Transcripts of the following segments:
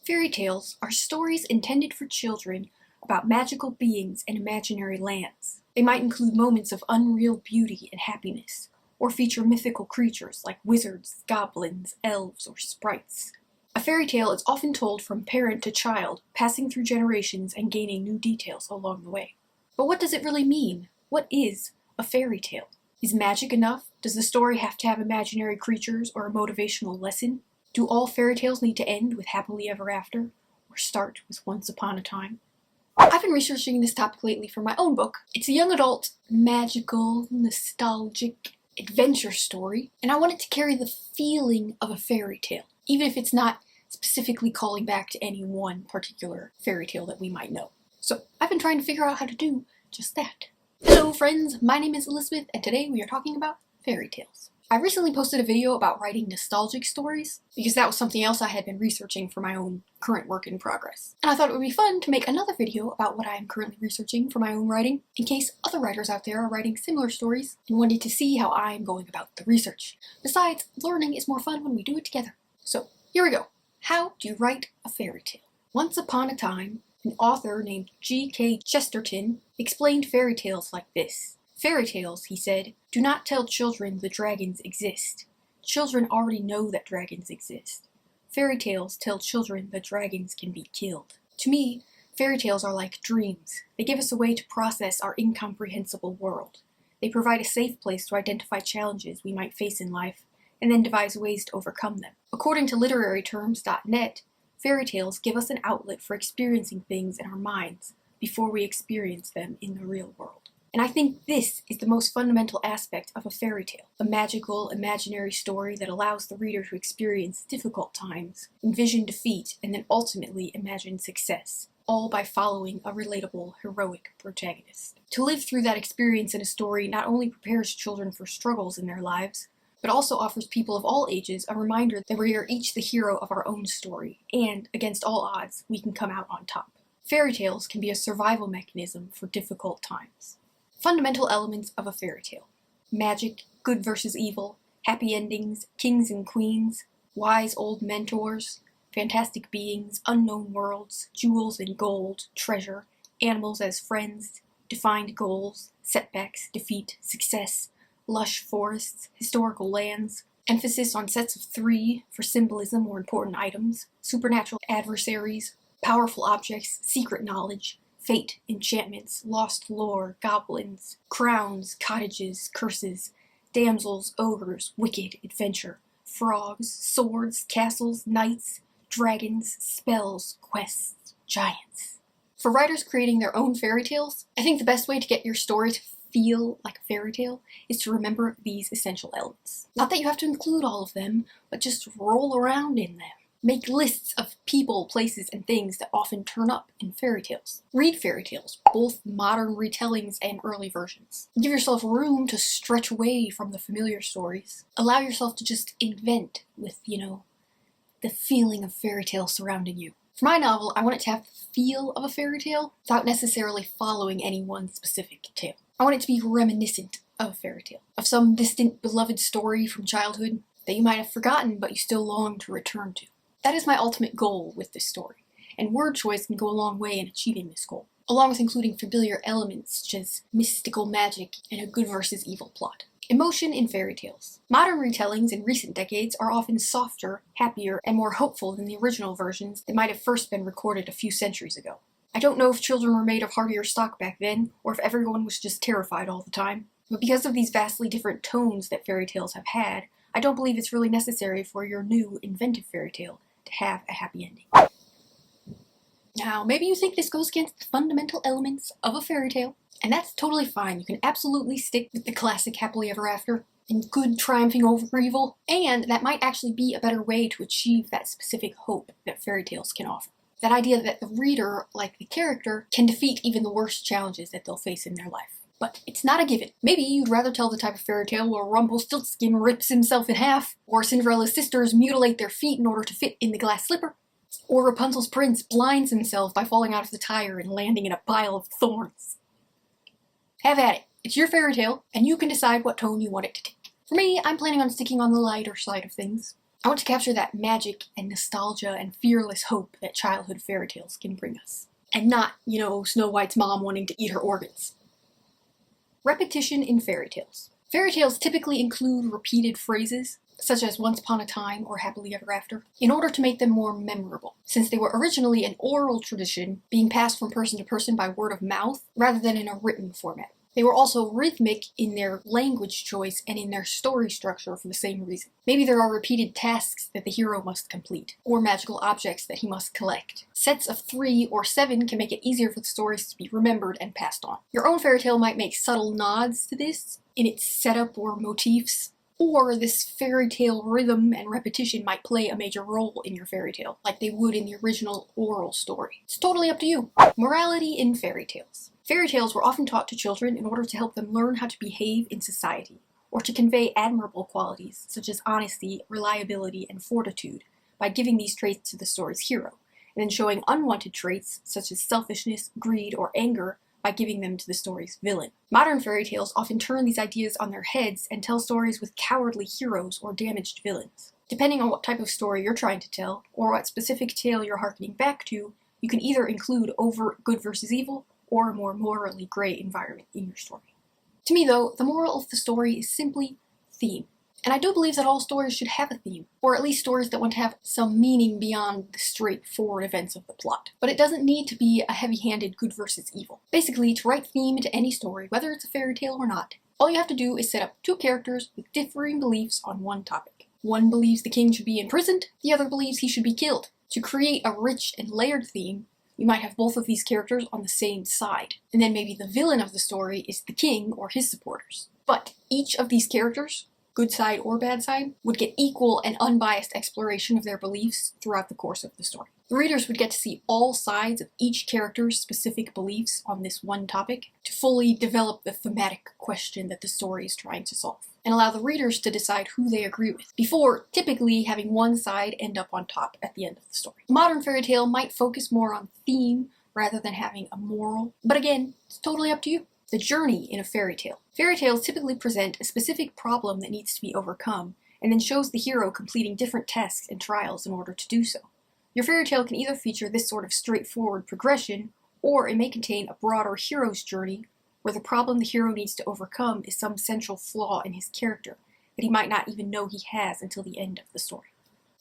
Fairy tales are stories intended for children about magical beings and imaginary lands. They might include moments of unreal beauty and happiness, or feature mythical creatures like wizards, goblins, elves, or sprites. A fairy tale is often told from parent to child, passing through generations and gaining new details along the way. But what does it really mean? What is a fairy tale? Is magic enough? Does the story have to have imaginary creatures or a motivational lesson? Do all fairy tales need to end with happily ever after, or start with once upon a time? I've been researching this topic lately for my own book. It's a young adult, magical, nostalgic adventure story, and I want it to carry the feeling of a fairy tale, even if it's not specifically calling back to any one particular fairy tale that we might know. So I've been trying to figure out how to do just that. Hello friends, my name is Elizabeth, and today we are talking about fairy tales. I recently posted a video about writing nostalgic stories, because that was something else I had been researching for my own current work in progress. And I thought it would be fun to make another video about what I am currently researching for my own writing, in case other writers out there are writing similar stories and wanted to see how I am going about the research. Besides, learning is more fun when we do it together. So, here we go. How do you write a fairy tale? Once upon a time, an author named G.K. Chesterton explained fairy tales like this. Fairy tales, he said, do not tell children the dragons exist. Children already know that dragons exist. Fairy tales tell children that dragons can be killed. To me, fairy tales are like dreams. They give us a way to process our incomprehensible world. They provide a safe place to identify challenges we might face in life, and then devise ways to overcome them. According to literaryterms.net, fairy tales give us an outlet for experiencing things in our minds before we experience them in the real world. And I think this is the most fundamental aspect of a fairy tale, a magical, imaginary story that allows the reader to experience difficult times, envision defeat, and then ultimately imagine success, all by following a relatable, heroic protagonist. To live through that experience in a story not only prepares children for struggles in their lives, but also offers people of all ages a reminder that we are each the hero of our own story, and, against all odds, we can come out on top. Fairy tales can be a survival mechanism for difficult times. Fundamental elements of a fairy tale: magic, good versus evil, happy endings, kings and queens, wise old mentors, fantastic beings, unknown worlds, jewels and gold, treasure, animals as friends, defined goals, setbacks, defeat, success, lush forests, historical lands, emphasis on sets of 3 for symbolism or important items, supernatural adversaries, powerful objects, secret knowledge, fate, enchantments, lost lore, goblins, crowns, cottages, curses, damsels, ogres, wicked, adventure, frogs, swords, castles, knights, dragons, spells, quests, giants. For writers creating their own fairy tales, I think the best way to get your story to feel like a fairy tale is to remember these essential elements. Not that you have to include all of them, but just roll around in them. Make lists of people, places, and things that often turn up in fairy tales. Read fairy tales, both modern retellings and early versions. Give yourself room to stretch away from the familiar stories. Allow yourself to just invent with, the feeling of fairy tale surrounding you. For my novel, I want it to have the feel of a fairy tale without necessarily following any one specific tale. I want it to be reminiscent of a fairy tale, of some distant beloved story from childhood that you might have forgotten but you still long to return to. That is my ultimate goal with this story, and word choice can go a long way in achieving this goal, along with including familiar elements such as mystical magic and a good versus evil plot. Emotion in fairy tales. Modern retellings in recent decades are often softer, happier, and more hopeful than the original versions that might have first been recorded a few centuries ago. I don't know if children were made of hardier stock back then, or if everyone was just terrified all the time, but because of these vastly different tones that fairy tales have had, I don't believe it's really necessary for your new, inventive fairy tale to have a happy ending. Now, maybe you think this goes against the fundamental elements of a fairy tale, and that's totally fine. You can absolutely stick with the classic happily ever after, and good triumphing over evil, and that might actually be a better way to achieve that specific hope that fairy tales can offer. That idea that the reader, like the character, can defeat even the worst challenges that they'll face in their life. But it's not a given. Maybe you'd rather tell the type of fairy tale where Rumpelstiltskin rips himself in half, or Cinderella's sisters mutilate their feet in order to fit in the glass slipper, or Rapunzel's prince blinds himself by falling out of the tire and landing in a pile of thorns. Have at it. It's your fairy tale, and you can decide what tone you want it to take. For me, I'm planning on sticking on the lighter side of things. I want to capture that magic and nostalgia and fearless hope that childhood fairy tales can bring us. And not, Snow White's mom wanting to eat her organs. Repetition in fairy tales. Fairy tales typically include repeated phrases, such as once upon a time or happily ever after, in order to make them more memorable, since they were originally an oral tradition being passed from person to person by word of mouth rather than in a written format. They were also rhythmic in their language choice and in their story structure for the same reason. Maybe there are repeated tasks that the hero must complete, or magical objects that he must collect. Sets of 3 or 7 can make it easier for the stories to be remembered and passed on. Your own fairy tale might make subtle nods to this in its setup or motifs, or this fairy tale rhythm and repetition might play a major role in your fairy tale, like they would in the original oral story. It's totally up to you. Morality in fairy tales. Fairy tales were often taught to children in order to help them learn how to behave in society, or to convey admirable qualities such as honesty, reliability, and fortitude by giving these traits to the story's hero, and then showing unwanted traits such as selfishness, greed, or anger by giving them to the story's villain. Modern fairy tales often turn these ideas on their heads and tell stories with cowardly heroes or damaged villains. Depending on what type of story you're trying to tell, or what specific tale you're harkening back to, you can either include overt good versus evil, or a more morally gray environment in your story. To me, though, the moral of the story is simply theme. And I do believe that all stories should have a theme, or at least stories that want to have some meaning beyond the straightforward events of the plot. But it doesn't need to be a heavy-handed good versus evil. Basically, to write theme into any story, whether it's a fairy tale or not, all you have to do is set up 2 characters with differing beliefs on one topic. One believes the king should be imprisoned, the other believes he should be killed. To create a rich and layered theme, you might have both of these characters on the same side, and then maybe the villain of the story is the king or his supporters. But each of these characters, good side or bad side, would get equal and unbiased exploration of their beliefs throughout the course of the story. The readers would get to see all sides of each character's specific beliefs on this one topic to fully develop the thematic question that the story is trying to solve, and allow the readers to decide who they agree with, before typically having one side end up on top at the end of the story. A modern fairy tale might focus more on theme rather than having a moral, but again, it's totally up to you. The journey in a fairy tale. Fairy tales typically present a specific problem that needs to be overcome, and then shows the hero completing different tasks and trials in order to do so. Your fairy tale can either feature this sort of straightforward progression, or it may contain a broader hero's journey, where the problem the hero needs to overcome is some central flaw in his character that he might not even know he has until the end of the story.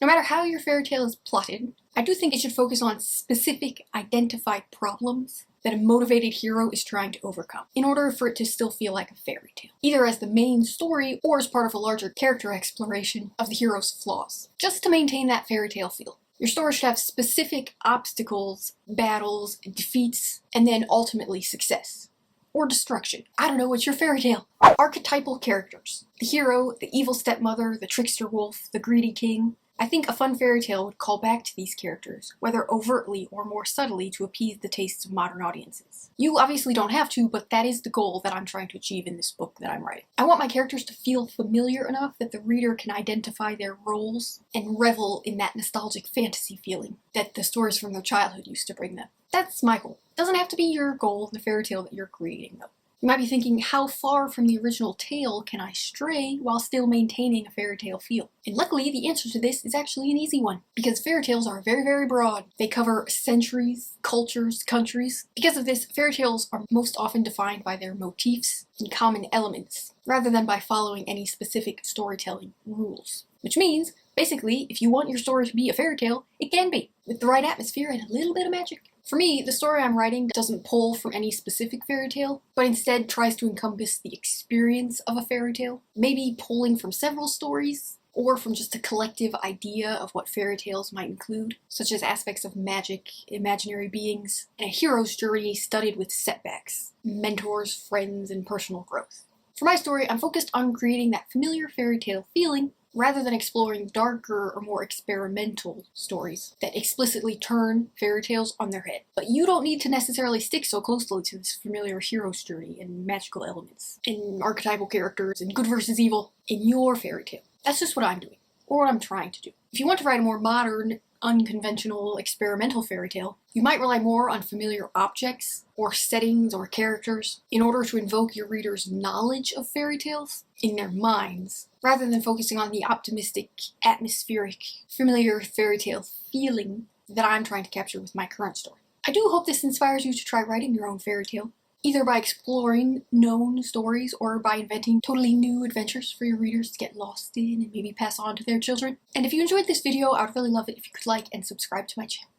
No matter how your fairy tale is plotted, I do think it should focus on specific, identified problems that a motivated hero is trying to overcome, in order for it to still feel like a fairy tale, either as the main story or as part of a larger character exploration of the hero's flaws, just to maintain that fairy tale feel. Your story should have specific obstacles, battles, defeats, and then ultimately success. Or destruction. I don't know, it's your fairy tale. Archetypal characters. The hero, the evil stepmother, the trickster wolf, the greedy king. I think a fun fairy tale would call back to these characters, whether overtly or more subtly to appease the tastes of modern audiences. You obviously don't have to, but that is the goal that I'm trying to achieve in this book that I'm writing. I want my characters to feel familiar enough that the reader can identify their roles and revel in that nostalgic fantasy feeling that the stories from their childhood used to bring them. That's my goal. It doesn't have to be your goal in the fairy tale that you're creating, though. You might be thinking, how far from the original tale can I stray while still maintaining a fairy tale feel? And luckily, the answer to this is actually an easy one, because fairy tales are very, very broad. They cover centuries, cultures, countries. Because of this, fairy tales are most often defined by their motifs and common elements, rather than by following any specific storytelling rules. Which means, basically, if you want your story to be a fairy tale, it can be, with the right atmosphere and a little bit of magic. For me, the story I'm writing doesn't pull from any specific fairy tale, but instead tries to encompass the experience of a fairy tale, maybe pulling from several stories, or from just a collective idea of what fairy tales might include, such as aspects of magic, imaginary beings, and a hero's journey studded with setbacks, mentors, friends, and personal growth. For my story, I'm focused on creating that familiar fairy tale feeling, rather than exploring darker or more experimental stories that explicitly turn fairy tales on their head. But you don't need to necessarily stick so closely to this familiar hero's journey and magical elements, and archetypal characters, and good versus evil in your fairy tale. That's just what I'm doing, or what I'm trying to do. If you want to write a more modern, unconventional experimental fairy tale, you might rely more on familiar objects or settings or characters in order to invoke your readers' knowledge of fairy tales in their minds, rather than focusing on the optimistic, atmospheric, familiar fairy tale feeling that I'm trying to capture with my current story. I do hope this inspires you to try writing your own fairy tale, either by exploring known stories or by inventing totally new adventures for your readers to get lost in and maybe pass on to their children. And if you enjoyed this video, I would really love it if you could like and subscribe to my channel.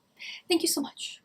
Thank you so much.